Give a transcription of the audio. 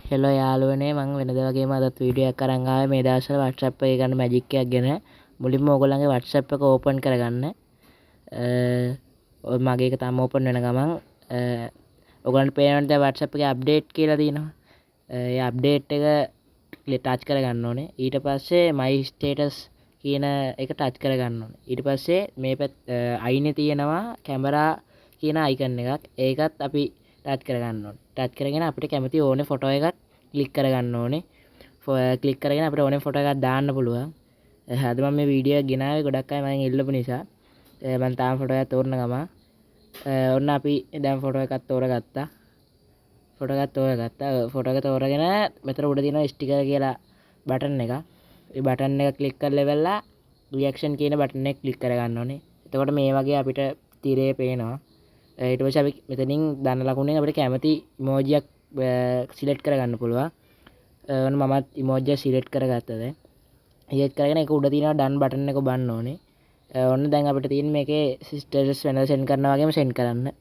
Hello යාළුවනේ මං වෙනද වගේම අදත් වීඩියෝ එකක් අරන් ආවේ මේ දවස්වල WhatsApp එකේ ගන්න මැජික් එකක් ගැන. මුලින්ම ඕගොල්ලන්ගේ WhatsApp එක ඕපන් කරගන්න. ඔය මගේ එක තාම ඕපන් වෙන ගමන් ඔයගොල්ලන්ට පේනවනේ දැන් WhatsApp එකේ අප්ඩේට් කියලා තියෙනවා. ඒ අප්ඩේට් එක ටච් කරගන්න ඕනේ. ඊට පස්සේ my status කියන එක ටච් කරගන්න ඕනේ. ඊට පස්සේ මේ අයිනේ තියෙනවා කැමරා කියන අයිකන් එකක්. ඒකත් අපි ටච් කරගන්න ඕනේ. ටච් කරගෙන අපිට කැමති ඕනේ ෆොටෝ එකක් ක්ලික් කරගන්න ඕනේ. ක්ලික් කරගෙන අපිට ඕනේ ෆොටෝ එකක් දාන්න පුළුවන්. අද මම මේ වීඩියෝ එක ගෙනාවේ ගොඩක් අය මගෙන් ඉල්ලපු නිසා. මම තාම ෆොටෝ එකක් තෝරන ගමන් ඔන්න අපි දැන් ෆොටෝ එකක් තෝරගත්තා. ෆොටෝ එකක් තෝරගත්තා. ෆොටෝ එක තෝරගෙන මෙතන උඩ තියෙනවා ස්ටිකර් කියලා බටන් එක. ඒ බටන් එක ක්ලික් කරලා ඉවරලා රියැක්ෂන් කියන බටන් එක ක්ලික් කරගන්න ඕනේ. එතකොට මේ වගේ අපිට තිරේ පේනවා. ඊට පස්සේ අපි මෙතනින් දන්න ලකුණෙන් අපිට කැමති ඉමෝජියක් සිලෙක්ට් කරගන්න පුළුවන්. ඔන්න මමත් ඉමෝජිය සිලෙක්ට් කරගත්තා දැන්. සිලෙක්ට් කරගෙන ඒක උඩ තියෙනවා ඩන් බටන් එක ඔබන්න ඕනේ. ඔන්න දැන් අපිට තියෙන මේකේ ස්ටේටස් වෙනද සෙන්ඩ් කරනවා වගේම සෙන්ඩ් කරන්න.